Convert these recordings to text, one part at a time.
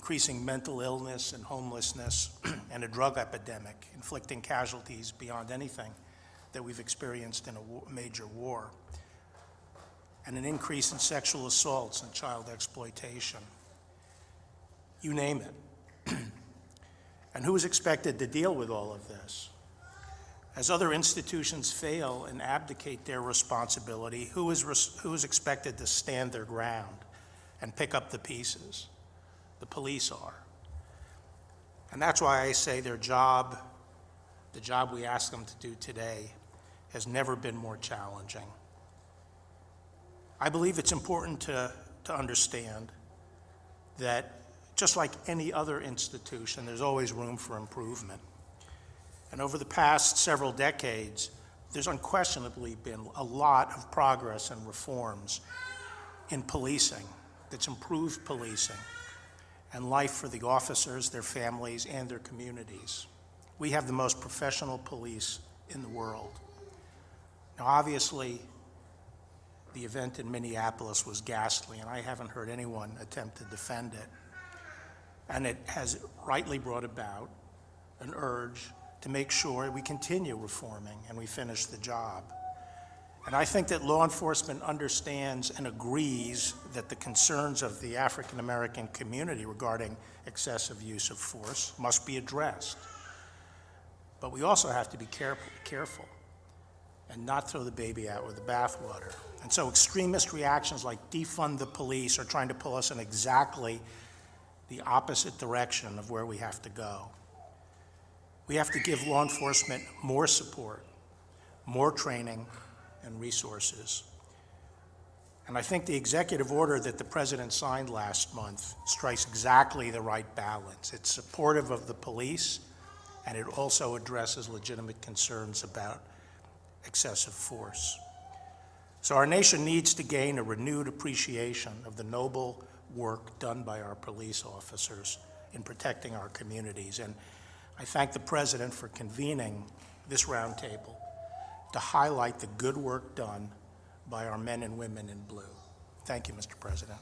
increasing mental illness and homelessness, and a drug epidemic, inflicting casualties beyond anything that we've experienced in a major war, and an increase in sexual assaults and child exploitation. You name it. And who is expected to deal with all of this? As other institutions fail and abdicate their responsibility, who is expected to stand their ground and pick up the pieces? The police are. And that's why I say their job, the job we ask them to do today, has never been more challenging. I believe it's important to understand that just like any other institution, there's always room for improvement. And over the past several decades, there's unquestionably been a lot of progress and reforms in policing that's improved policing and life for the officers, their families, and their communities. We have the most professional police in the world. Now, obviously, the event in Minneapolis was ghastly, and I haven't heard anyone attempt to defend it. And it has rightly brought about an urge to make sure we continue reforming and we finish the job. And I think that law enforcement understands and agrees that the concerns of the African American community regarding excessive use of force must be addressed. But we also have to be careful and not throw the baby out with the bathwater. And so extremist reactions like defund the police are trying to pull us in exactly the opposite direction of where we have to go. We have to give law enforcement more support, more training, and resources. And I think the executive order that the president signed last month strikes exactly the right balance. It's supportive of the police, and it also addresses legitimate concerns about excessive force. So our nation needs to gain a renewed appreciation of the noble work done by our police officers in protecting our communities. And I thank the president for convening this roundtable to highlight the good work done by our men and women in blue. Thank you, Mr. President.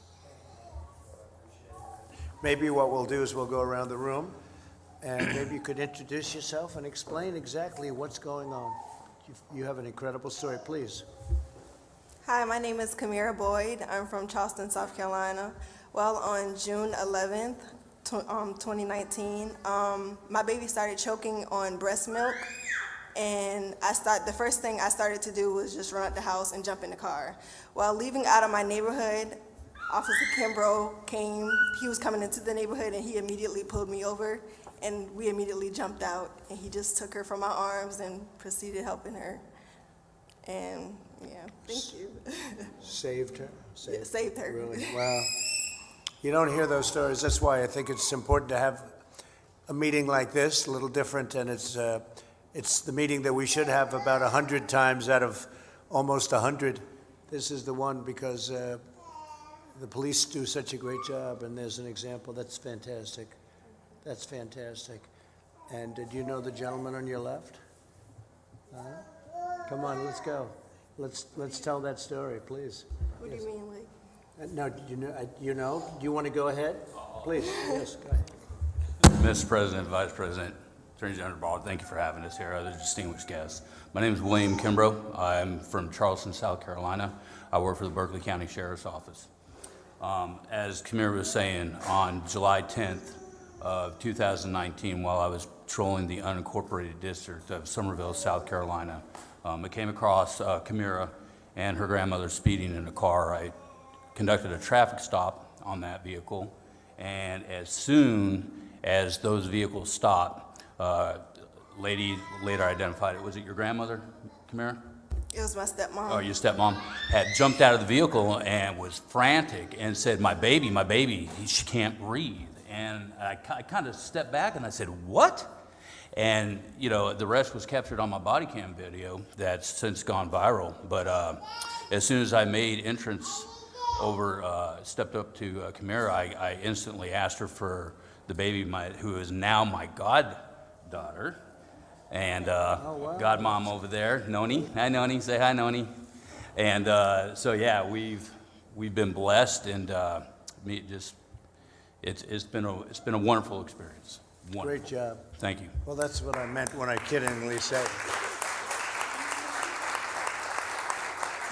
Maybe what we'll do is we'll go around the room, and maybe you could introduce yourself and explain exactly what's going on. You have an incredible story, please. Hi, my name is Kamira Boyd. I'm from Charleston, South Carolina. Well, on June 11th, 2019, my baby started choking on breast milk, and the first thing I started to do was just run out the house and jump in the car. While leaving out of my neighborhood, Officer Kimbrough came. He was coming into the neighborhood, and he immediately pulled me over, and we immediately jumped out, and he just took her from my arms and proceeded helping her. And yeah, thank you. Saved her? Yeah, saved her. Really? Wow. You don't hear those stories. That's why I think it's important to have a meeting like this, a little different, and it's the meeting that we should have about 100 times out of almost 100. This is the one because the police do such a great job, and there's an example. That's fantastic. That's fantastic. And do you know the gentleman on your left? Come on, let's go. Let's tell that story, please. What do you mean, like? No, you know? Do you want to go ahead? Please, yes, go ahead. Mr. President, Vice President, Attorney General Ball, thank you for having us here, other distinguished guests. My name is William Kimbrough. I'm from Charleston, South Carolina. I work for the Berkeley County Sheriff's Office. As Kamira was saying, on July 10th of 2019, while I was patrolling the unincorporated district of Summerville, South Carolina, I came across Kamira and her grandmother speeding in a car. I conducted a traffic stop on that vehicle, and as soon as those vehicles stopped, lady later identified it. Was it your grandmother, Kamira? It was my stepmom. Oh, your stepmom had jumped out of the vehicle and was frantic and said, my baby, she can't breathe. And I kind of stepped back and I said, what? And, you know, the rest was captured on my body cam video that's since gone viral. But as soon as I made entrance over, stepped up to Kamira, I instantly asked her for the baby, who is now my goddaughter. And godmom over there, Noni. Hi, Noni. Say hi, Noni. And so, yeah, we've been blessed, and it's been a wonderful experience. Wonderful. Great job. Thank you. Well, that's what I meant when I kiddingly said.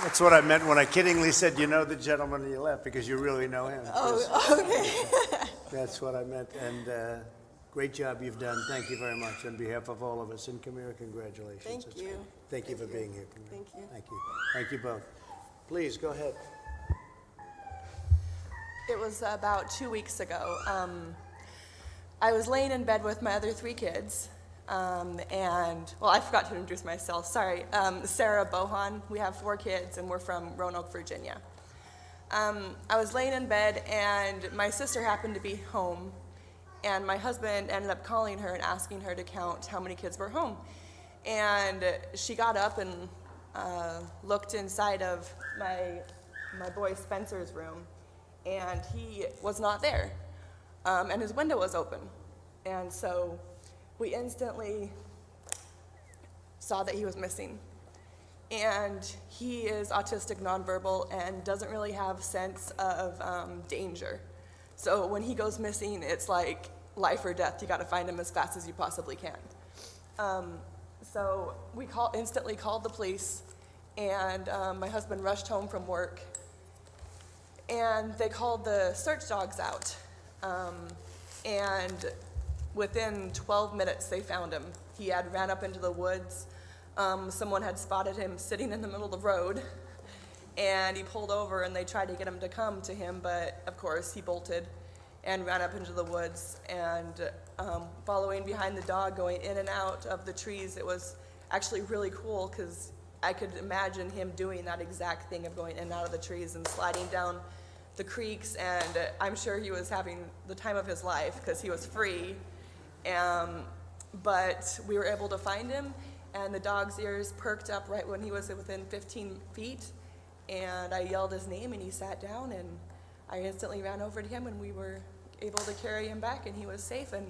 That's what I meant when I kiddingly said, you know the gentleman to your left, because you really know him. Oh, okay. That's what I meant, and great job you've done. Thank you very much on behalf of all of us. And Kamira, congratulations. Thank That's you. great. Thank you for being here, Kamira. Thank you. Thank you. Thank you both. Please, go ahead. It was about 2 weeks ago. I was laying in bed with my other 3 kids, and, well, I forgot to introduce myself, sorry. Sarah Bohan, we have 4 kids, and we're from Roanoke, Virginia. I was laying in bed, and my sister happened to be home, and my husband ended up calling her and asking her to count how many kids were home. And she got up and looked inside of my boy Spencer's room, and he was not there, and his window was open. And so we instantly saw that he was missing. And he is autistic nonverbal and doesn't really have sense of danger. So when he goes missing, it's like life or death. You got to find him as fast as you possibly can. So we instantly called the police, and my husband rushed home from work, and they called the search dogs out. And within 12 minutes, they found him. He had ran up into the woods. Someone had spotted him sitting in the middle of the road, and he pulled over, and they tried to get him to come to him, but of course he bolted and ran up into the woods. And following behind the dog, going in and out of the trees, it was actually really cool, because I could imagine him doing that exact thing of going in and out of the trees and sliding down the creeks, and I'm sure he was having the time of his life because he was free. But we were able to find him, and the dog's ears perked up right when he was within 15 feet, and I yelled his name, and he sat down, and I instantly ran over to him, and we were able to carry him back, and he was safe, and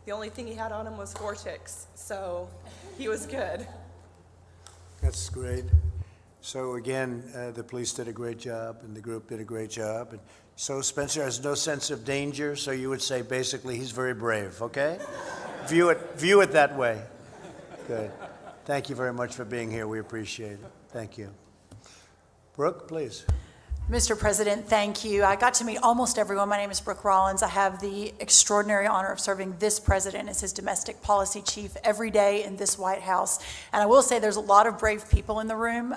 the only thing he had on him was 4 ticks, so he was good. That's great. So again, the police did a great job, and the group did a great job. And so Spencer has no sense of danger, so you would say basically he's very brave, okay? View it that way. Good. Thank you very much for being here. We appreciate it. Thank you. Brooke, please. Mr. President, thank you. I got to meet almost everyone. My name is Brooke Rollins. I have the extraordinary honor of serving this president as his domestic policy chief every day in this White House. And I will say there's a lot of brave people in the room,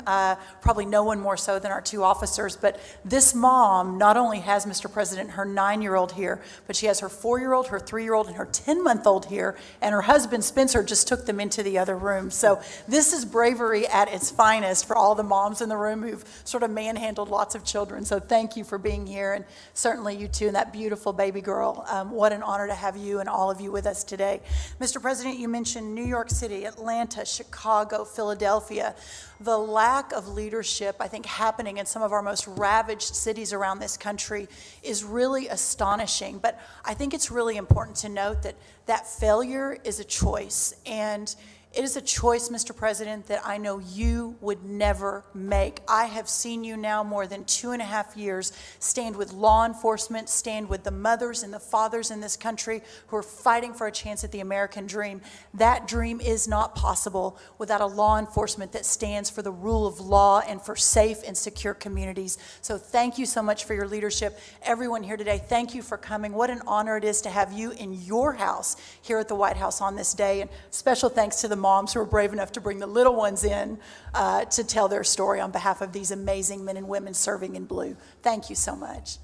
probably no one more so than our 2 officers. But this mom not only has, Mr. President, her 9-year-old here, but she has her 4-year-old, her 3-year-old, and her 10-month-old here. And her husband, Spencer, just took them into the other room. So this is bravery at its finest for all the moms in the room who've sort of manhandled lots of children. So thank you for being here, and certainly you too, and that beautiful baby girl. What an honor to have you and all of you with us today. Mr. President, you mentioned New York City, Atlanta, Chicago, Philadelphia. The lack of leadership, I think, happening in some of our most ravaged cities around this country is really astonishing. But I think it's really important to note that that failure is a choice, and it is a choice, Mr. President, that I know you would never make. I have seen you now more than 2.5 years stand with law enforcement, stand with the mothers and the fathers in this country who are fighting for a chance at the American dream. That dream is not possible without a law enforcement that stands for the rule of law and for safe and secure communities. So thank you so much for your leadership. Everyone here today, thank you for coming. What an honor it is to have you in your house here at the White House on this day. And special thanks to the moms who are brave enough to bring the little ones in to tell their story on behalf of these amazing men and women serving in blue. Thank you so much.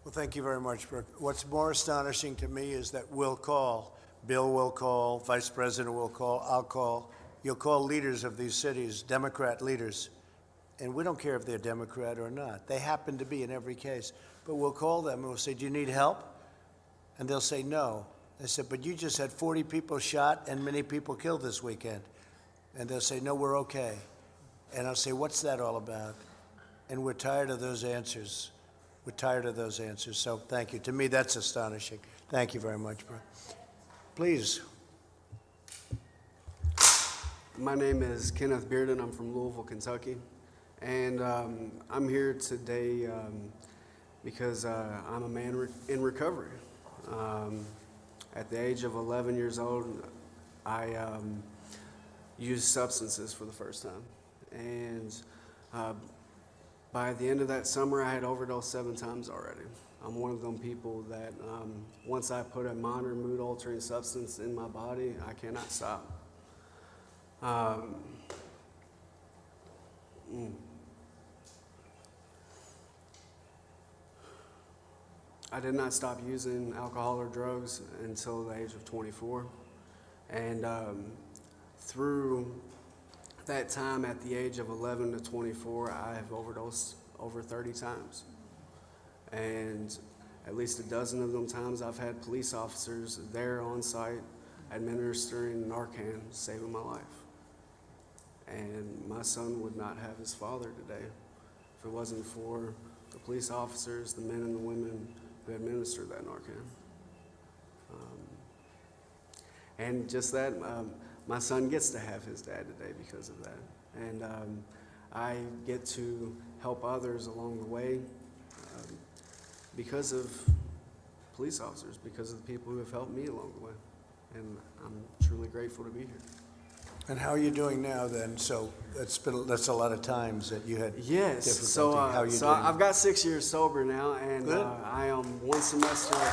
Well, thank you very much, Brooke. What's more astonishing to me is that we'll call, Bill will call, Vice President will call, I'll call. You'll call leaders of these cities, Democrat leaders, and we don't care if they're Democrat or not. They happen to be in every case. But we'll call them and we'll say, do you need help? And they'll say no. I said, but you just had 40 people shot and many people killed this weekend. And they'll say, no, we're okay. And I'll say, what's that all about? And we're tired of those answers. We're tired of those answers. So thank you. To me, that's astonishing. Thank you very much, bro. Please. My name is Kenneth Bearden. I'm from Louisville, Kentucky. And I'm here today because I'm a man in recovery. At the age of 11 years old, I used substances for the first time. And by the end of that summer, I had overdosed 7 times already. I'm one of them people that once I put a minor mood-altering substance in my body, I cannot stop. I did not stop using alcohol or drugs until the age of 24. And through that time, at the age of 11 to 24, I have overdosed over 30 times. And at least a dozen of them times, I've had police officers there on site administering Narcan, saving my life. And my son would not have his father today if it wasn't for the police officers, the men and the women who administered that Narcan. And just that, my son gets to have his dad today because of that. And I get to help others along the way because of police officers, because of the people who have helped me along the way. And I'm truly grateful to be here. And how are you doing now then? So that's a lot of times that you had Yes, difficulty. so, How are you so doing? I've got 6 years sober now, and Good. I am one semester away.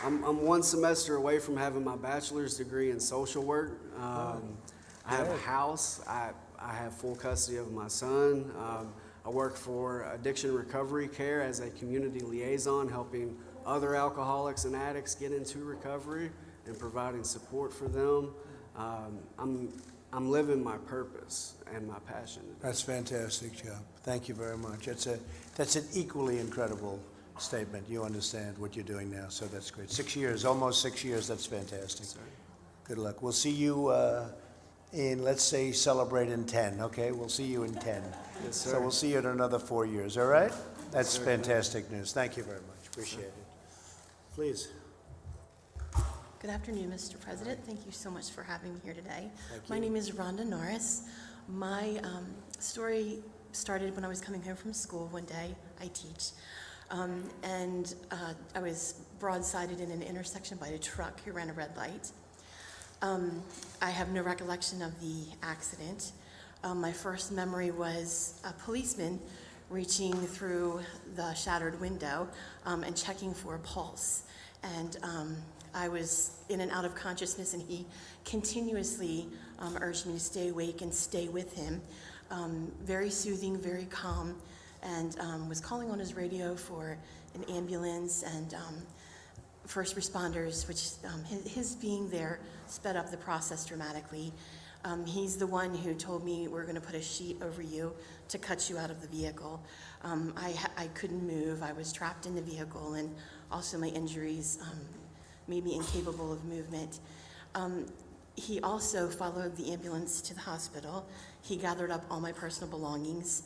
I'm one semester away from having my bachelor's degree in social work. I have a house. I have full custody of my son. I work for Addiction Recovery Care as a community liaison, helping other alcoholics and addicts get into recovery and providing support for them. I'm living my purpose and my passion. That's a fantastic job. Thank you very much. That's an equally incredible statement. You understand what you're doing now, so that's great. 6 years, almost 6 years, that's fantastic. Sorry. Good luck. We'll see you in, let's say, celebrate in 10, okay? We'll see you in 10. Yes, So sir. we'll see you in another 4 years, all right? That's sir. fantastic news. Thank you very much. Appreciate it. Please. Good afternoon, Mr. President. Thank you so much for having me here today. Thank My you. name is Rhonda Norris. My story started when I was coming home from school one day. I teach. And I was broadsided in an intersection by a truck who ran a red light. I have no recollection of the accident. My first memory was a policeman reaching through the shattered window and checking for a pulse. And I was in and out of consciousness, and he continuously urged me to stay awake and stay with him. Very soothing, very calm, and was calling on his radio for an ambulance and first responders, which his being there sped up the process dramatically. He's the one who told me, we're going to put a sheet over you to cut you out of the vehicle. I couldn't move. I was trapped in the vehicle, and also my injuries made me incapable of movement. He also followed the ambulance to the hospital. He gathered up all my personal belongings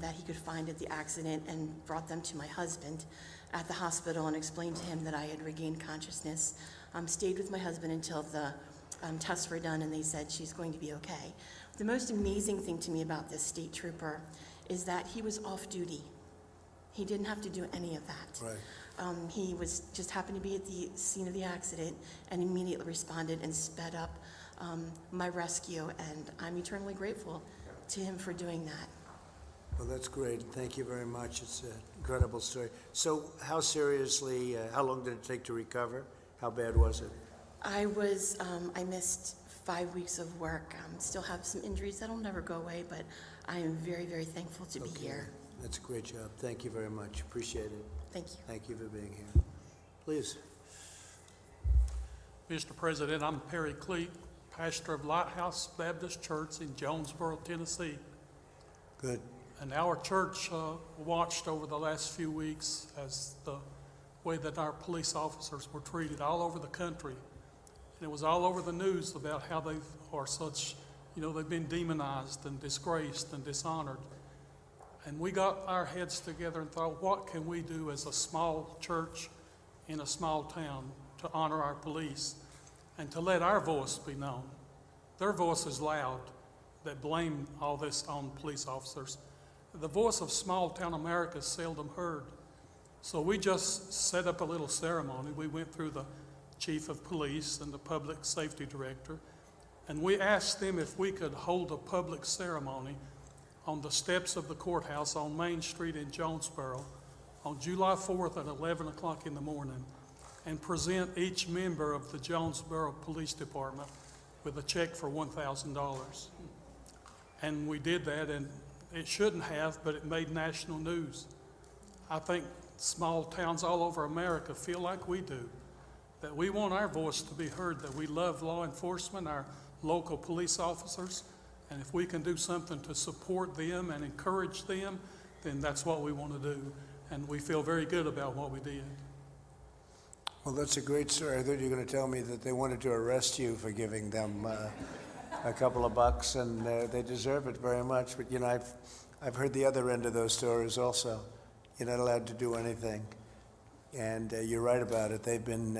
that he could find at the accident and brought them to my husband at the hospital and explained to him that I had regained consciousness. Stayed with my husband until the tests were done, and they said she's going to be okay. The most amazing thing to me about this state trooper is that he was off duty. He didn't have to do any of that. Right. He was just happened to be at the scene of the accident and immediately responded and sped up my rescue, and I'm eternally grateful to him for doing that. Well, that's great. Thank you very much. It's an incredible story. So how seriously, how long did it take to recover? How bad was it? I missed 5 weeks of work. Still have some injuries that'll never go away, but I am very, very thankful to be here. That's a great job. Thank you very much. Appreciate it. Thank you. Thank you for being here. Please. Mr. President, I'm Perry Cleet, pastor of Lighthouse Baptist Church in Jonesboro, Tennessee. Good. And our church watched over the last few weeks as the way that our police officers were treated all over the country. And it was all over the news about how they are such, they've been demonized and disgraced and dishonored. And we got our heads together and thought, what can we do as a small church in a small town to honor our police and to let our voice be known? Their voice is loud, that blame all this on police officers. the voice of small-town America is seldom heard. So we just set up a little ceremony. We went through the chief of police and the public safety director, and we asked them if we could hold a public ceremony on the steps of the courthouse on Main Street in Jonesboro on July 4th at 11 o'clock in the morning, and present each member of the Jonesboro Police Department with a check for $1,000. And we did that, and it shouldn't have, but it made national news. I think small towns all over America feel like we do, that we want our voice to be heard, that we love law enforcement, our local police officers, and if we can do something to support them and encourage them, then that's what we want to do. And we feel very good about what we did. Well, that's a great story. I thought you were going to tell me that they wanted to arrest you for giving them a couple of bucks, and they deserve it very much. But, you know, I've heard the other end of those stories also. You're not allowed to do anything. And you're right about it. They've been,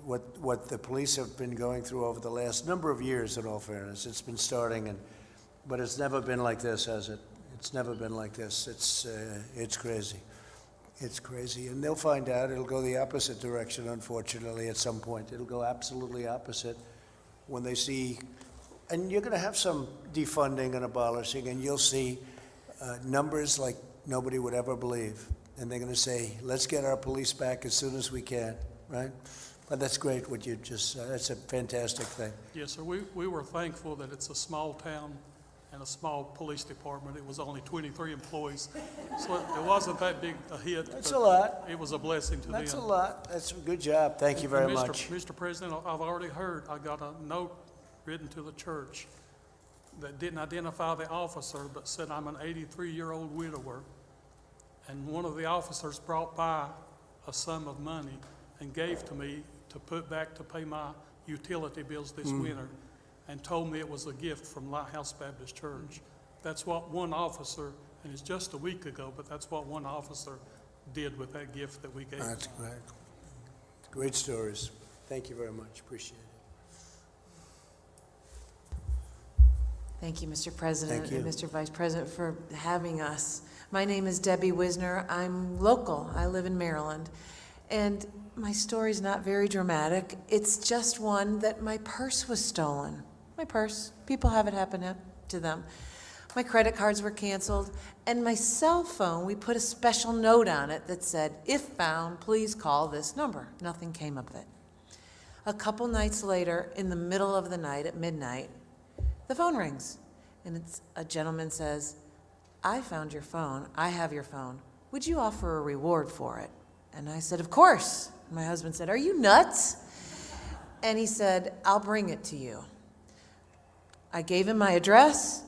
what the police have been going through over the last number of years, in all fairness. It's been starting, but it's never been like this, has it? It's never been like this. It's crazy. It's crazy. And they'll find out. It'll go the opposite direction, unfortunately, at some point. It'll go absolutely opposite when they see, and you're going to have some defunding and abolishing, and you'll see numbers like nobody would ever believe. And they're going to say, let's get our police back as soon as we can, right? But that's great what you just said. That's a fantastic thing. Yes, sir. We were thankful that it's a small town and a small police department. It was only 23 employees, so it wasn't that big a hit. That's a lot. It was a blessing to them. That's a lot. That's a good job. Thank you very And much. Mr. President, I've already heard, I got a note written to the church that didn't identify the officer, but said I'm an 83-year-old widower. And one of the officers brought by a sum of money and gave to me to put back to pay my utility bills this winter, and told me it was a gift from Lighthouse Baptist Church. That's what one officer, and it's just a week ago, but that's what one officer did with that gift that we gave. That's great. Great stories. Thank you very much. Appreciate it. Thank you, Mr. President. Thank you. And Mr. Vice President, for having us. My name is Debbie Wisner. I'm local. I live in Maryland. And my story's not very dramatic. It's just one that my purse was stolen. My purse. People have it happen to them. My credit cards were canceled. And my cell phone, we put a special note on it that said, if found, please call this number. Nothing came of it. A couple nights later, in the middle of the night, at midnight, the phone rings. And it's a gentleman says, I found your phone. I have your phone. Would you offer a reward for it? And I said, of course. My husband said, are you nuts? And he said, I'll bring it to you. I gave him my address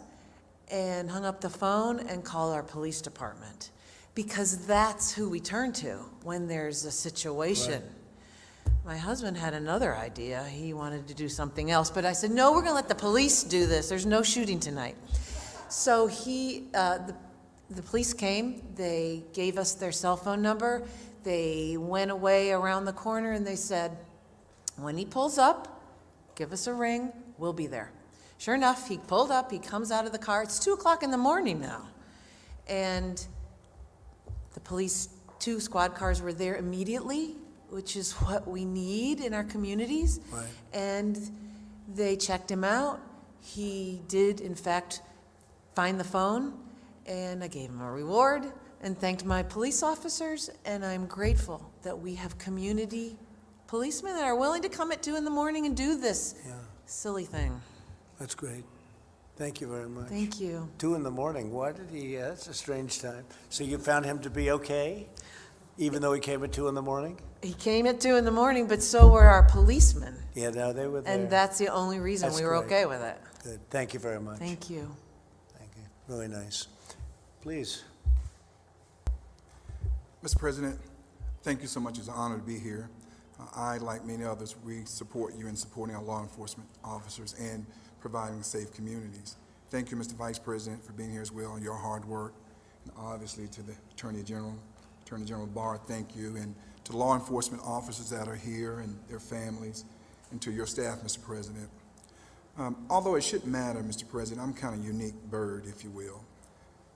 and hung up the phone and called our police department, because that's who we turn to when there's a situation. Right. My husband had another idea. He wanted to do something else, but I said, no, we're going to let the police do this. There's no shooting tonight. So the police came. They gave us their cell phone number. They went away around the corner, and they said, when he pulls up, give us a ring. We'll be there. Sure enough, he pulled up. He comes out of the car. It's 2 o'clock in the morning now. And the police, 2 squad cars were there immediately, which is what we need in our communities. Right. And they checked him out. He did, in fact, find the phone, and I gave him a reward and thanked my police officers, and I'm grateful that we have community policemen that are willing to come at 2 in the morning and do this silly thing. That's great. Thank you very much. Thank you. 2 in the morning. Why did he? That's a strange time. So you found him to be okay, even though he came at 2 in the morning? He came at 2 in the morning, but so were our policemen. Yeah, no, they were there. And that's the only reason That's we were great. okay with it. Good. Thank you very much. Thank you. Thank you. Really nice. Please. Mr. President, thank you so much. It's an honor to be here. I, like many others, we support you in supporting our law enforcement officers and providing safe communities. Thank you, Mr. Vice President, for being here as well, and your hard work. And obviously to the Attorney General Barr, thank you. And to law enforcement officers that are here and their families, and to your staff, Mr. President. Although it shouldn't matter, Mr. President, I'm kind of a unique bird, if you will.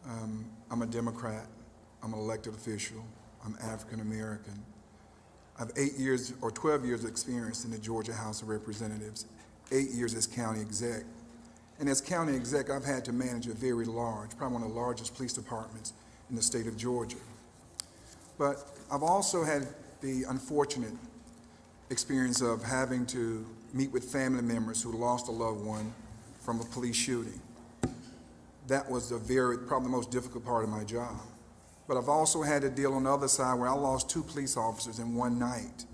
I'm a Democrat. I'm an elected official. I'm African American. I have 8 years or 12 years of experience in the Georgia House of Representatives, 8 years as county exec. And as county exec, I've had to manage a very large, probably one of the largest police departments in the state of Georgia. But I've also had the unfortunate experience of having to meet with family members who lost a loved one from a police shooting. That was probably the most difficult part of my job. But I've also had to deal on the other side where I lost 2 police officers in one night,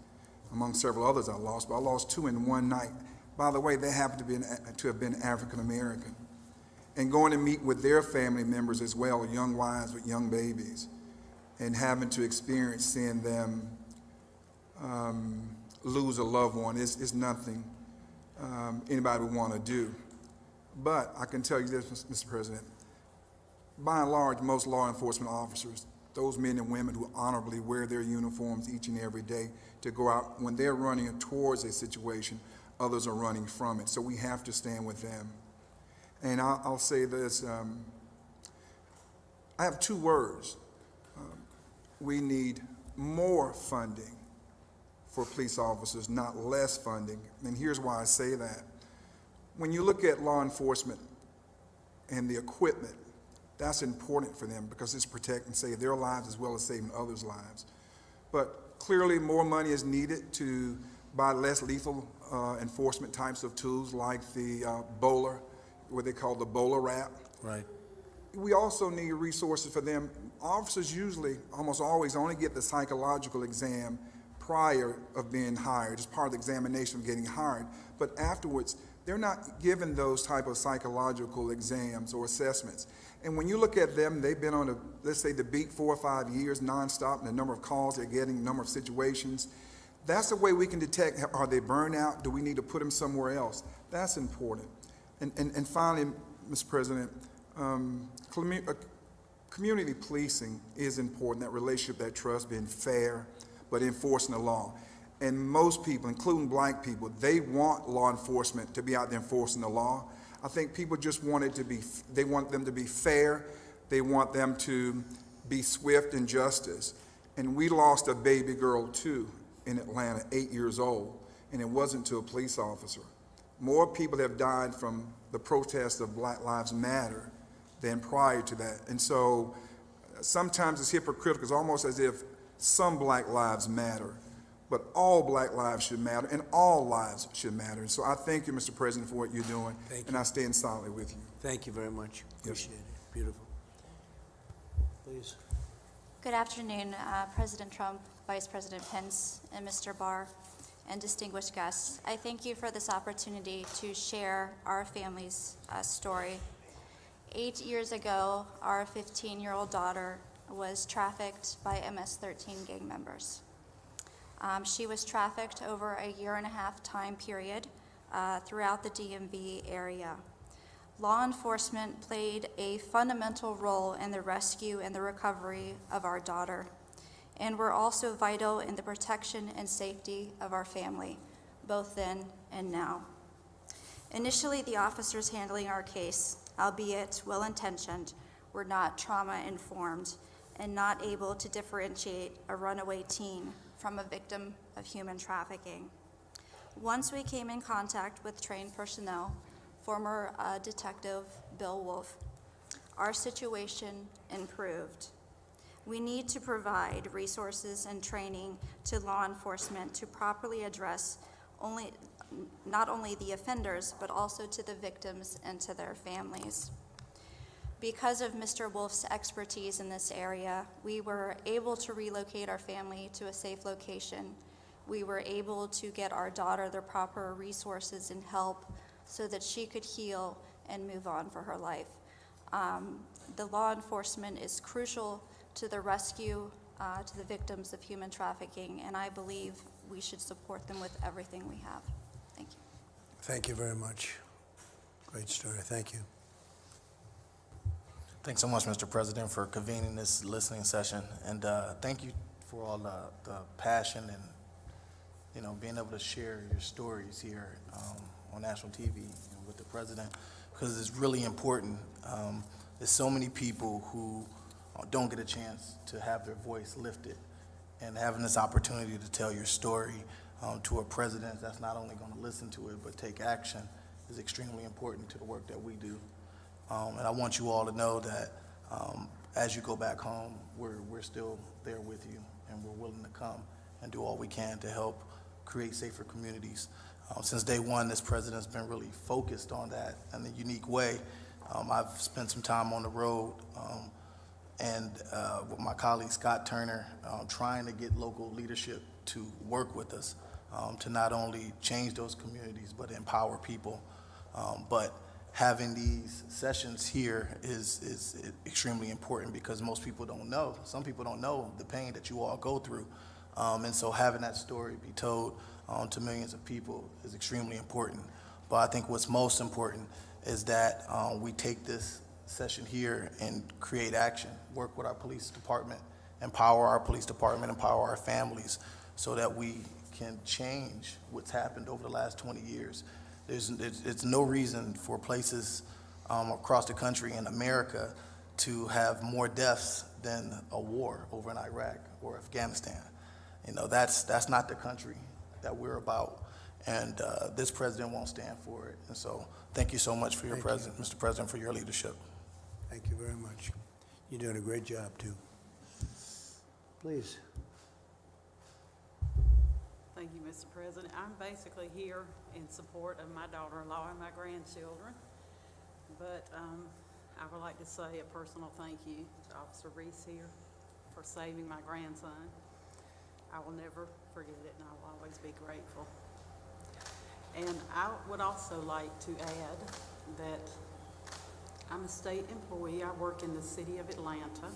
among several others I lost, but I lost 2 in one night. By the way, they happened to have been African American. And going to meet with their family members as well, young wives with young babies, and having to experience seeing them lose a loved one is nothing anybody would want to do. But I can tell you this, Mr. President, by and large, most law enforcement officers, those men and women who honorably wear their uniforms each and every day to go out, when they're running towards a situation, others are running from it. So we have to stand with them. And I'll say this, I have 2 words. We need more funding for police officers, not less funding. And here's why I say that. When you look at law enforcement and the equipment, that's important for them because it's protect and save their lives as well as saving others' lives. But clearly more money is needed to buy less lethal enforcement types of tools like the bowler, what they call the bowler wrap. Right. We also need resources for them. Officers usually, almost always, only get the psychological exam prior of being hired. It's part of the examination of getting hired. But afterwards, they're not given those type of psychological exams or assessments. And when you look at them, they've been on, let's say, the beat 4 or 5 years nonstop, and the number of calls they're getting, the number of situations. That's the way we can detect, are they burned out? Do we need to put them somewhere else? That's important. And finally, Mr. President, community policing is important, that relationship, that trust, being fair, but enforcing the law. And most people, including black people, they want law enforcement to be out there enforcing the law. I think people just want it to be, they want them to be fair, they want them to be swift in justice. And we lost a baby girl too in Atlanta, 8 years old, and it wasn't to a police officer. More people have died from the protest of Black Lives Matter than prior to that. And so sometimes it's hypocritical. It's almost as if some black lives matter, but all black lives should matter, and all lives should matter. And so I thank you, Mr. President, for what you're doing, and I stand solidly with you. Thank you very much. Appreciate it. Beautiful. Please. Good afternoon, President Trump, Vice President Pence, and Mr. Barr, and distinguished guests. I thank you for this opportunity to share our family's story. 8 years ago, our 15-year-old daughter was trafficked by MS-13 gang members. She was trafficked over a 1.5-year time period throughout the DMV area. Law enforcement played a fundamental role in the rescue and the recovery of our daughter, and were also vital in the protection and safety of our family, both then and now. Initially, the officers handling our case, albeit well-intentioned, were not trauma-informed and not able to differentiate a runaway teen from a victim of human trafficking. Once we came in contact with trained personnel, former Detective Bill Wolf, our situation improved. We need to provide resources and training to law enforcement to properly address not only the offenders, but also to the victims and to their families. Because of Mr. Wolf's expertise in this area, we were able to relocate our family to a safe location. We were able to get our daughter the proper resources and help so that she could heal and move on for her life. The law enforcement is crucial to the rescue, to the victims of human trafficking, and I believe we should support them with everything we have. Thank you. Thank you very much. Great story. Thank you. Thanks so much, Mr. President, for convening this listening session, and thank you for all the passion and being able to share your stories here on national TV with the president, because it's really important there's so many people who don't get a chance to have their voice lifted, and having this opportunity to tell your story to a president that's not only going to listen to it but take action is extremely important to the work that we do. And I want you all to know that as you go back home, we're still there with you, and we're willing to come and do all we can to help create safer communities. Since day one, this president's been really focused on that in a unique way. I've spent some time on the road and with my colleague Scott Turner, trying to get local leadership to work with us to not only change those communities but empower people. But having these sessions here is extremely important because most people don't know. Some people don't know the pain that you all go through. And so having that story be told to millions of people is extremely important. But I think what's most important is that we take this session here and create action, work with our police department, empower our police department, empower our families so that we can change what's happened over the last 20 years. It's no reason for places across the country in America to have more deaths than a war over in Iraq or Afghanistan. You know, that's not the country that we're about, and this president won't stand for it. And so thank you so much for your Mr. President, for your leadership. Thank you very much. You're doing a great job, too. Please. Thank you, Mr. President. I'm basically here in support of my daughter-in-law and my grandchildren, but I would like to say a personal thank you to Officer Reese here for saving my grandson. I will never forget it, and I will always be grateful. And I would also like to add that I'm a state employee. I work in the city of Atlanta,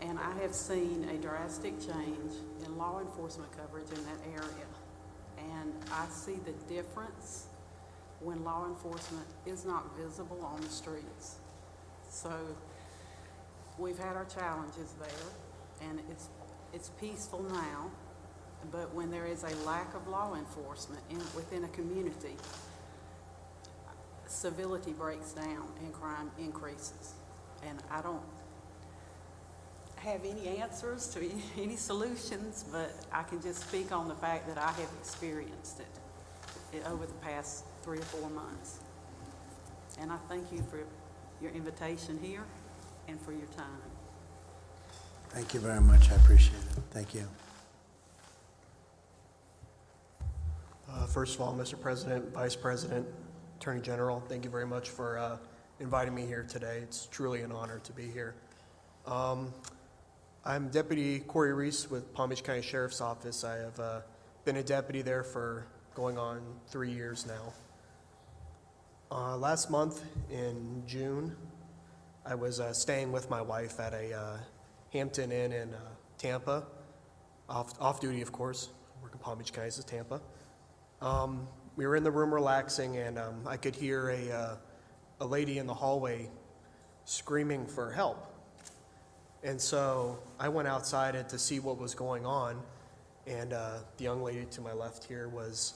and I have seen a drastic change in law enforcement coverage in that area. And I see the difference when law enforcement is not visible on the streets. So we've had our challenges there, and it's peaceful now, but when there is a lack of law enforcement within a community, civility breaks down and crime increases. And I don't have any answers to any solutions, but I can just speak on the fact that I have experienced it over the past 3 or 4 months. And I thank you for your invitation here and for your time. Thank you very much. I appreciate it. Thank you. First of all, Mr. President, Vice President, Attorney General, thank you very much for inviting me here today. It's truly an honor to be here. I'm Deputy Corey Reese with Palm Beach County Sheriff's Office. I have been a deputy there for going on 3 years now. Last month in June, I was staying with my wife at a Hampton Inn in Tampa, off duty, of course. I work in Palm Beach County, this is Tampa. We were in the room relaxing, and I could hear a lady in the hallway screaming for help. And so I went outside to see what was going on, and the young lady to my left here was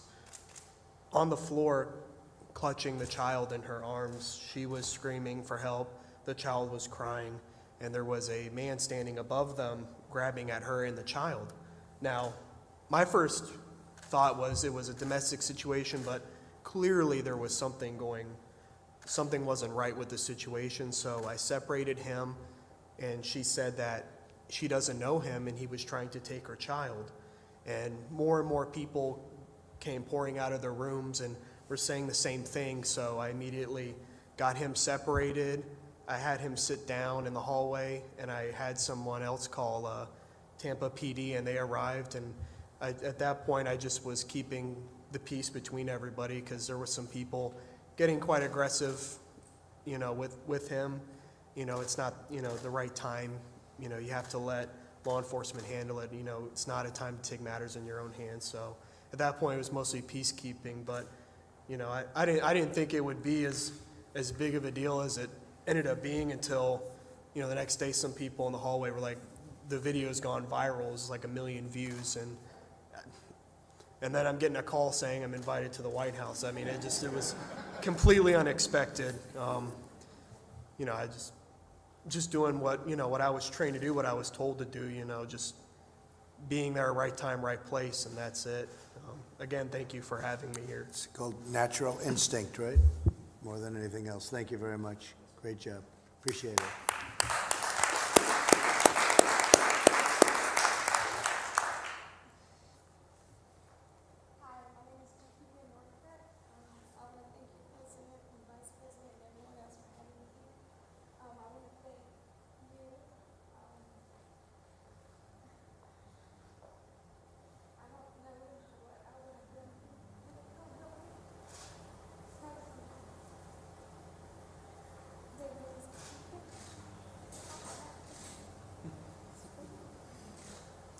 on the floor clutching the child in her arms. She was screaming for help. The child was crying, and there was a man standing above them grabbing at her and the child. Now, my first thought was it was a domestic situation, but clearly there was something wasn't right with the situation, so I separated him, and she said that she doesn't know him and he was trying to take her child. And more people came pouring out of their rooms and were saying the same thing, so I immediately got him separated. I had him sit down in the hallway, and I had someone else call Tampa PD, and they arrived, and at that point I just was keeping the peace between everybody because there were some people getting quite aggressive, with him. It's not, the right time. You have to let law enforcement handle it. It's not a time to take matters in your own hands. So at that point, it was mostly peacekeeping. But, I didn't think it would be as big of a deal as it ended up being until, the next day some people in the hallway were like, the video's gone viral. It was like 1 million views. And then I'm getting a call saying I'm invited to the White House. I mean, it was completely unexpected. I just doing what, what I was trained to do, what I was told to do, just being there, right time, right place, and that's it. Again, thank you for having me here. It's called natural instinct, right? More than anything else. Thank you very much. Great job. Appreciate it.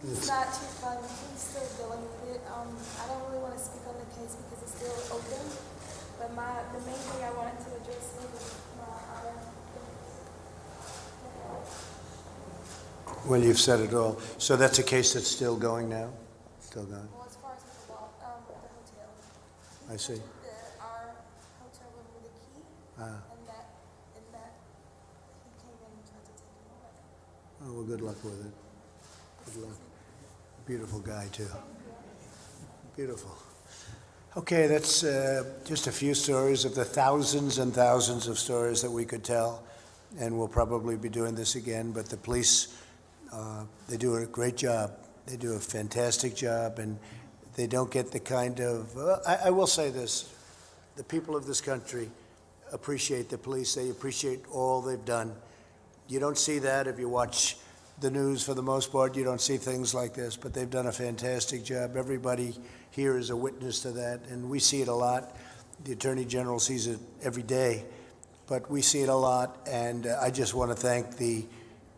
It's not too fun. He's still dealing with it. I don't really want to speak on the case because it's still open. But the main thing I wanted to address was Well, you've said it all. So that's a case that's still going now? Still going? well, as far as with the hotel. I see. Our hotel room with the key, Ah. and that he came in and tried to take him away. Oh, well, good luck with it. Good luck. Beautiful guy, too. Beautiful. Okay, that's just a few stories of the thousands and thousands of stories that we could tell, and we'll probably be doing this again, but the police, they do a great job. They do a fantastic job, and they don't get the kind of, I will say this, the people of this country appreciate the police. They appreciate all they've done. You don't see that if you watch the news. For the most part, you don't see things like this, but they've done a fantastic job. Everybody here is a witness to that, and we see it a lot. The Attorney General sees it every day, but we see it a lot, and I just want to thank the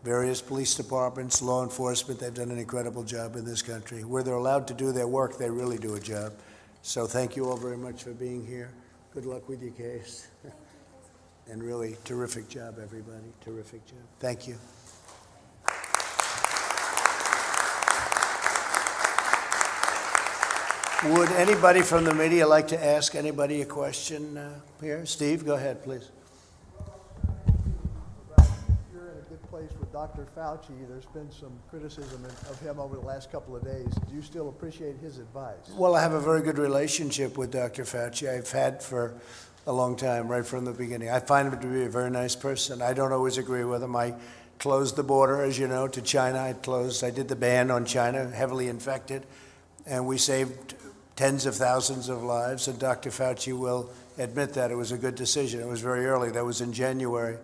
various police departments, law enforcement. They've done an incredible job in this country. Where they're allowed to do their work, they really do a job. So thank you all very much for being here. Good luck with your case. And really, terrific job, everybody. Terrific job. Thank you. Would anybody from the media like to ask anybody a question here? Steve, go ahead, please. You're in a good place with Dr. Fauci. There's been some criticism of him over the last couple of days. Do you still appreciate his advice? Well, I have a very good relationship with Dr. Fauci. I've had for a long time, right from the beginning. I find him to be a very nice person. I don't always agree with him. I closed the border, as you know, to China. I did the ban on China, heavily infected, and we saved tens of thousands of lives, and Dr. Fauci will admit that it was a good decision. It was very early. That was in January,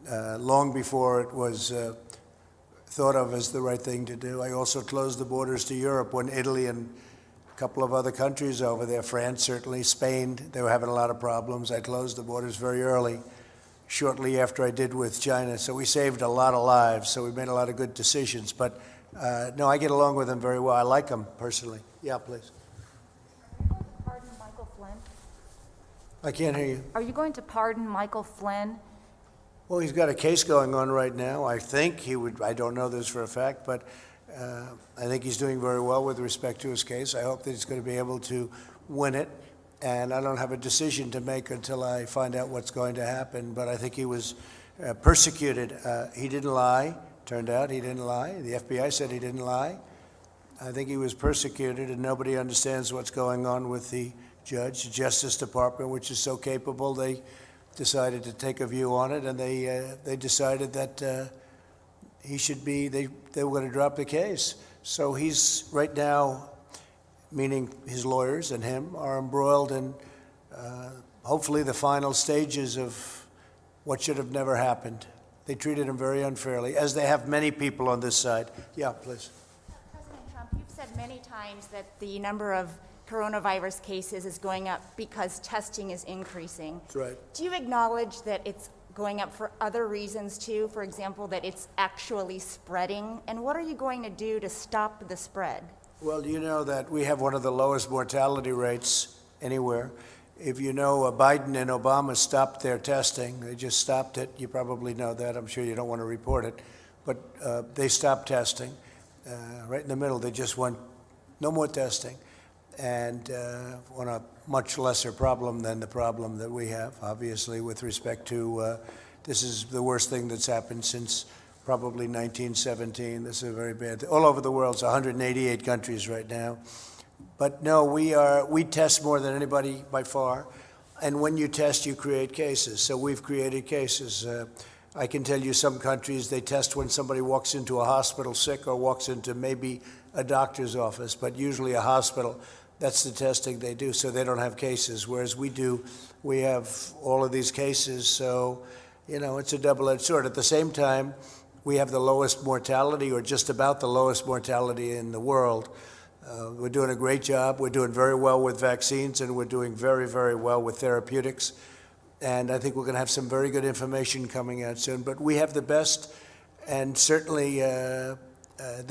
long before it was thought of as the right thing to do. I also closed the borders to Europe when Italy and a couple of other countries over there, France certainly, Spain, they were having a lot of problems. I closed the borders very early, shortly after I did with China. So we saved a lot of lives, so we made a lot of good decisions. But no, I get along with him very well. I like him personally. Yeah, please. Pardon Michael Flynn? I can't hear you. Are you going to pardon Michael Flynn? Well, he's got a case going on right now. I think he would, I don't know this for a fact, but I think he's doing very well with respect to his case. I hope that he's going to be able to win it. And I don't have a decision to make until I find out what's going to happen. But I think he was persecuted. He didn't lie. Turned out he didn't lie. The FBI said he didn't lie. I think he was persecuted, and nobody understands what's going on with the judge, the Justice Department, which is so capable. They decided to take a view on it, and they decided that he should be. They were going to drop the case. So he's right now, meaning his lawyers and him, are embroiled in hopefully the final stages of what should have never happened. They treated him very unfairly, as they have many people on this side. Yeah, please. President Trump, you've said many times that the number of coronavirus cases is going up because testing is increasing. That's right. Do you acknowledge that it's going up for other reasons too? For example, that it's actually spreading? And what are you going to do to stop the spread? Well, you know that we have one of the lowest mortality rates anywhere. If you know, Biden and Obama stopped their testing. They just stopped it. You probably know that. I'm sure you don't want to report it. But they stopped testing. Right in the middle, they just went, no more testing. And on a much lesser problem than the problem that we have, obviously, with respect to This is the worst thing that's happened since probably 1917. This is a very bad, all over the world, it's 188 countries right now. But no, we test more than anybody by far. And when you test, you create cases. So we've created cases. I can tell you some countries, they test when somebody walks into a hospital sick or walks into maybe a doctor's office, but usually a hospital. That's the testing they do, so they don't have cases, whereas we do. We have all of these cases, so, it's a double-edged sword. At the same time, we have the lowest mortality, or just about the lowest mortality in the world. We're doing a great job. We're doing very well with vaccines, and we're doing very, very well with therapeutics. And I think we're going to have some very good information coming out soon. But we have the best and certainly the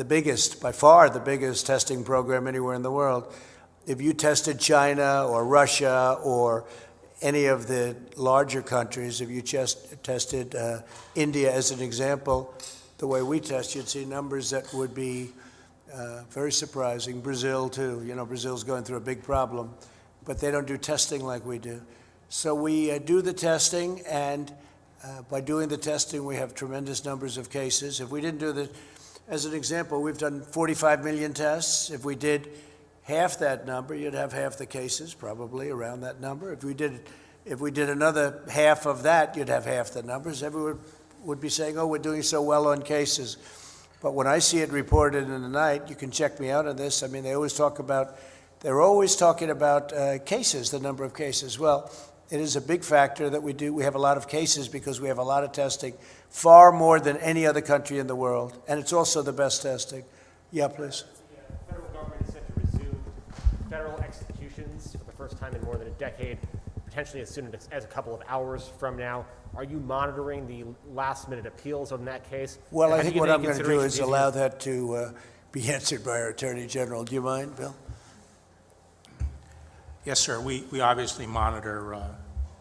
biggest, by far the biggest testing program anywhere in the world. If you tested China or Russia or any of the larger countries, if you just tested India as an example, the way we test, you'd see numbers that would be very surprising. Brazil, too. Brazil's going through a big problem, but they don't do testing like we do. So we do the testing, and by doing the testing, we have tremendous numbers of cases. If we didn't do the, as an example, we've done 45 million tests. If we did half that number, you'd have half the cases, probably around that number. If we did another half of that, you'd have half the numbers. Everyone would be saying, oh, we're doing so well on cases. But when I see it reported in the night, you can check me out on this. I mean, they're always talking about cases, the number of cases. Well, it is a big factor that we do. We have a lot of cases because we have a lot of testing, far more than any other country in the world. And it's also the best testing. Yeah, please. The federal government is set to resume federal executions for the first time in more than a decade, potentially as soon as a couple of hours from now. Are you monitoring the last-minute appeals on that case? Well, I think what I'm going to do is allow that to be answered by our Attorney General. Do you mind, Bill? Yes, sir. We obviously monitor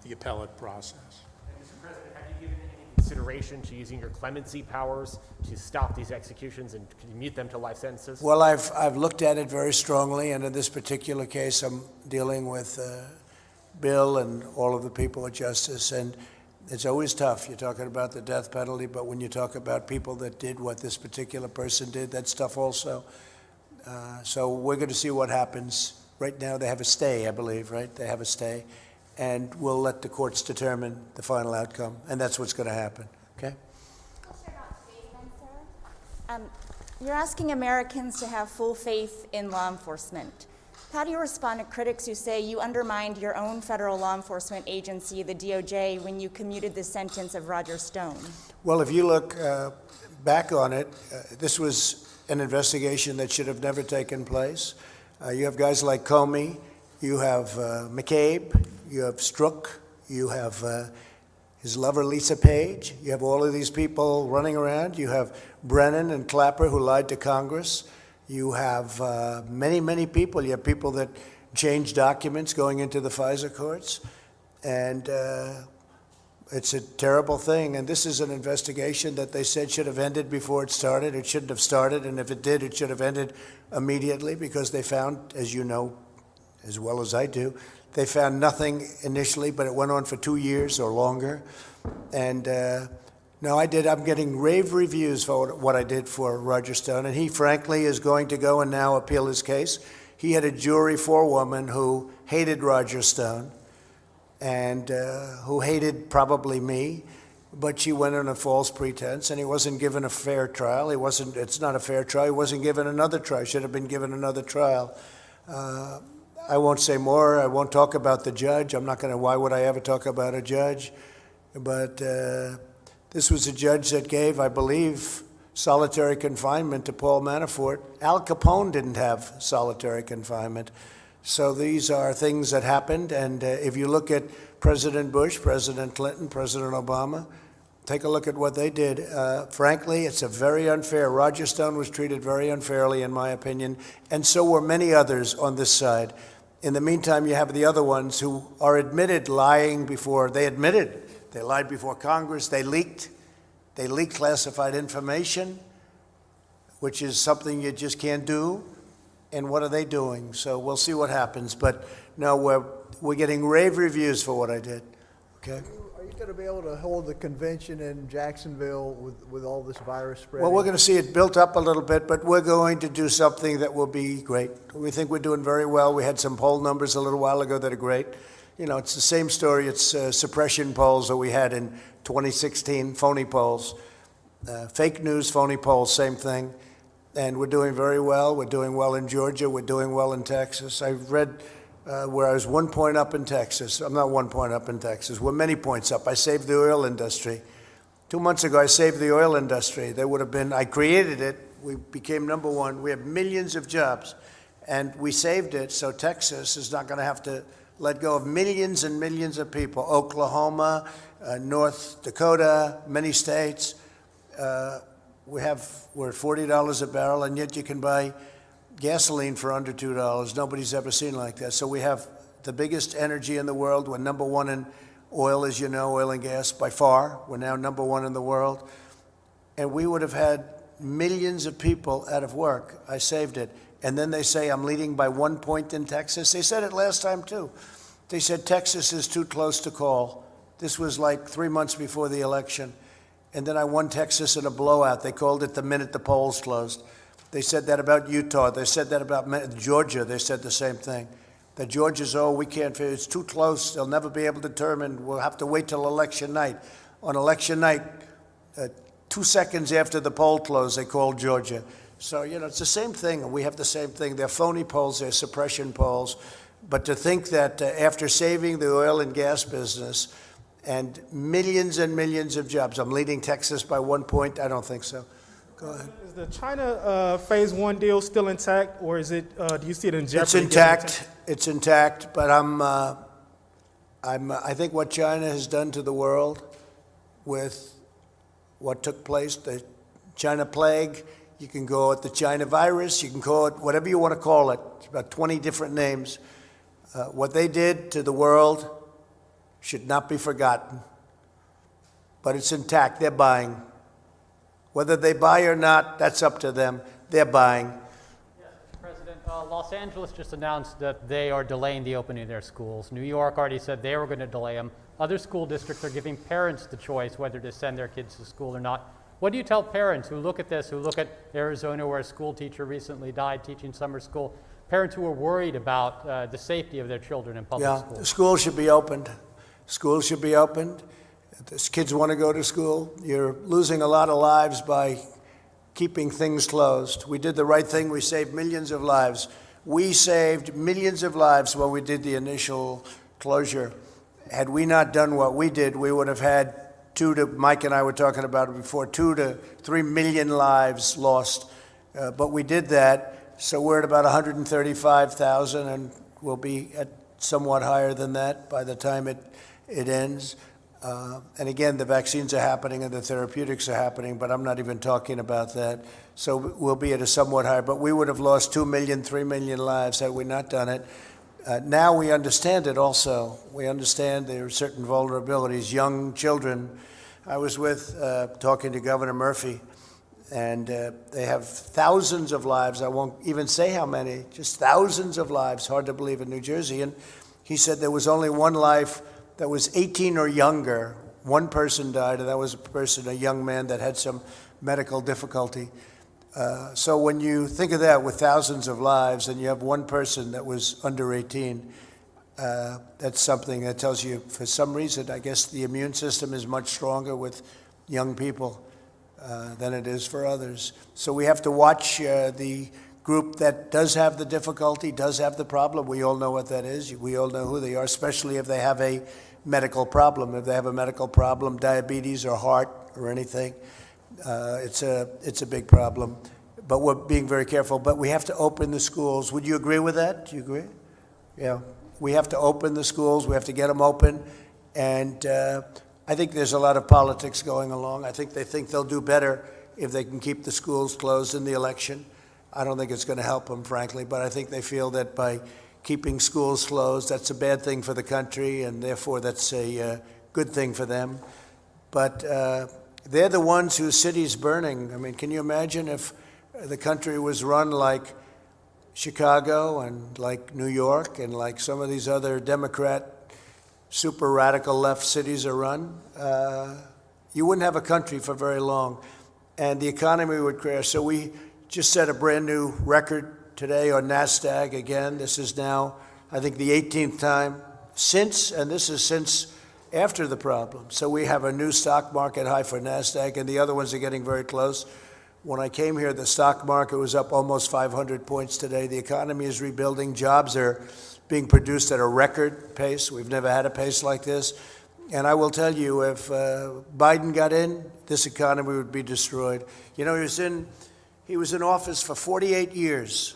the appellate process. And Mr. President, have you given any consideration to using your clemency powers to stop these executions and commute them to life sentences? Well, I've looked at it very strongly, and in this particular case, I'm dealing with Bill and all of the people at Justice, and it's always tough. You're talking about the death penalty, but when you talk about people that did what this particular person did, that's tough also. So we're going to see what happens. Right now, they have a stay, I believe, right? They have a stay, and we'll let the courts determine the final outcome, and that's what's going to happen, okay? You're asking Americans to have full faith in law enforcement. How do you respond to critics who say you undermined your own federal law enforcement agency, the DOJ, when you commuted the sentence of Roger Stone? Well, if you look back on it, this was an investigation that should have never taken place. You have guys like Comey, you have McCabe, you have Strzok, you have his lover Lisa Page, you have all of these people running around, you have Brennan and Clapper who lied to Congress, you have many, many people, you have people that changed documents going into the FISA courts, and it's a terrible thing, and this is an investigation that they said should have ended before it started. It shouldn't have started, and if it did, it should have ended immediately because they found, as you know as well as I do, they found nothing initially, but it went on for 2 years or longer. And no, I'm getting rave reviews for what I did for Roger Stone, and he frankly is going to go and now appeal his case. He had a jury forewoman who hated Roger Stone, and who hated probably me, but she went on a false pretense, and he wasn't given a fair trial. It's not a fair trial. He wasn't given another trial. Should have been given another trial. I won't say more. I won't talk about the judge. Why would I ever talk about a judge? But this was a judge that gave, I believe, solitary confinement to Paul Manafort. Al Capone didn't have solitary confinement. So these are things that happened, and if you look at President Bush, President Clinton, President Obama, take a look at what they did. Frankly, it's a very unfair. Roger Stone was treated very unfairly, in my opinion, and so were many others on this side. In the meantime, you have the other ones who are admitted lying before, they lied before Congress, they leaked classified information, which is something you just can't do. And what are they doing? So we'll see what happens. But no, we're getting rave reviews for what I did. Okay. going to be able to hold the convention in Jacksonville with all this virus spreading? Well, we're going to see it built up a little bit, but we're going to do something that will be great. We think we're doing very well. We had some poll numbers a little while ago that are great. You know, it's the same story. It's suppression polls that we had in 2016, phony polls. Fake news, phony polls, same thing. And we're doing very well. We're doing well in Georgia. We're doing well in Texas. I've read where I was 1 point up in Texas. I'm not 1 point up in Texas. We're many points up. I saved the oil industry. 2 months ago, I saved the oil industry. They would have been, I created it. We became number one. We have millions of jobs. And we saved it, so Texas is not going to have to let go of millions and millions of people. Oklahoma, North Dakota, many states. We're at $40 a barrel, and yet you can buy gasoline for under $2. Nobody's ever seen like that. So we have the biggest energy in the world. We're number one in oil, as you know, oil and gas by far. We're now number one in the world. And we would have had millions of people out of work. I saved it. And then they say I'm leading by 1 point in Texas. They said it last time, too. They said Texas is too close to call. This was like 3 months before the election. And then I won Texas in a blowout. They called it the minute the polls closed. They said that about Utah. They said that about Georgia. They said the same thing. That Georgia's, we can't, it's too close. They'll never be able to determine. We'll have to wait till election night. On election night, 2 seconds after the poll closed, they called Georgia. So, you know, it's the same thing, and we have the same thing. They're phony polls, they're suppression polls. But to think that after saving the oil and gas business and millions of jobs, I'm leading Texas by 1 point, I don't think so. Go ahead. Is the China phase one deal still intact, or is it? Do you see it in jeopardy? It's intact. It's intact. But I think what China has done to the world with what took place, the China plague, you can call it the China virus, you can call it whatever you want to call it. It's about 20 different names. What they did to the world should not be forgotten. But it's intact. They're buying. Whether they buy or not, that's up to them. They're buying. Yes, Mr. President, Los Angeles just announced that they are delaying the opening of their schools. New York already said they were going to delay them. Other school districts are giving parents the choice whether to send their kids to school or not. What do you tell parents who look at this, who look at Arizona where a school teacher recently died teaching summer school, parents who are worried about the safety of their children in public schools? Yeah, schools should be opened. Schools should be opened. If kids want to go to school, you're losing a lot of lives by keeping things closed. We did the right thing. We saved millions of lives. We saved millions of lives when we did the initial closure. Had we not done what we did, we would have had Mike and I were talking about it before, 2 to 3 million lives lost. But we did that, so we're at about 135,000, and we'll be at somewhat higher than that by the time it ends. And again, the vaccines are happening and the therapeutics are happening, but I'm not even talking about that. So we'll be at a somewhat higher, but we would have lost 2 million, 3 million lives had we not done it. Now we understand it also. We understand there are certain vulnerabilities, young children. I was talking to Governor Murphy, and they have thousands of lives. I won't even say how many, just thousands of lives, hard to believe, in New Jersey. And he said there was only one life that was 18 or younger. One person died, and that was a young man that had some medical difficulty. So when you think of that with thousands of lives, and you have one person that was under 18, that's something that tells you, for some reason, I guess the immune system is much stronger with young people than it is for others. So we have to watch the group that does have the difficulty, does have the problem. We all know what that is. We all know who they are, especially if they have a medical problem. If they have a medical problem, diabetes or heart or anything, it's a big problem. But we're being very careful. But we have to open the schools. Would you agree with that? Do you agree? Yeah. We have to open the schools. We have to get them open. And I think there's a lot of politics going along. I think they think they'll do better if they can keep the schools closed in the election. I don't think it's going to help them, frankly, but I think they feel that by keeping schools closed, that's a bad thing for the country, and therefore that's a good thing for them. But they're the ones whose city's burning. I mean, can you imagine if the country was run like Chicago and like New York and like some of these other Democrat super radical left cities are run, you wouldn't have a country for very long, and the economy would crash. So we just set a brand new record today on NASDAQ again. This is now, I think, the 18th time since, and this is since after the problem. So we have a new stock market high for NASDAQ, and the other ones are getting very close. When I came here, the stock market was up almost 500 points today. The economy is rebuilding. Jobs are being produced at a record pace. We've never had a pace like this. And I will tell you, if Biden got in, this economy would be destroyed. You know, he was in office for 48 years,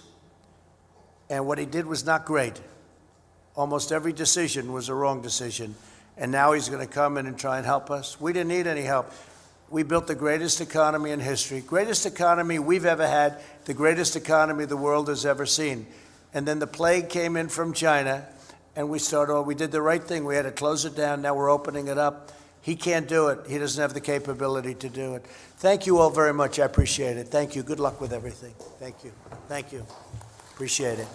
and what he did was not great. Almost every decision was a wrong decision. And now he's going to come in and try and help us. We didn't need any help. We built the greatest economy in history, greatest economy we've ever had, the greatest economy the world has ever seen. And then the plague came in from China, and we did the right thing. We had to close it down. Now we're opening it up. He can't do it. He doesn't have the capability to do it. Thank you all very much. I appreciate it. Thank you. Good luck with everything. Thank you. Thank you. Appreciate it.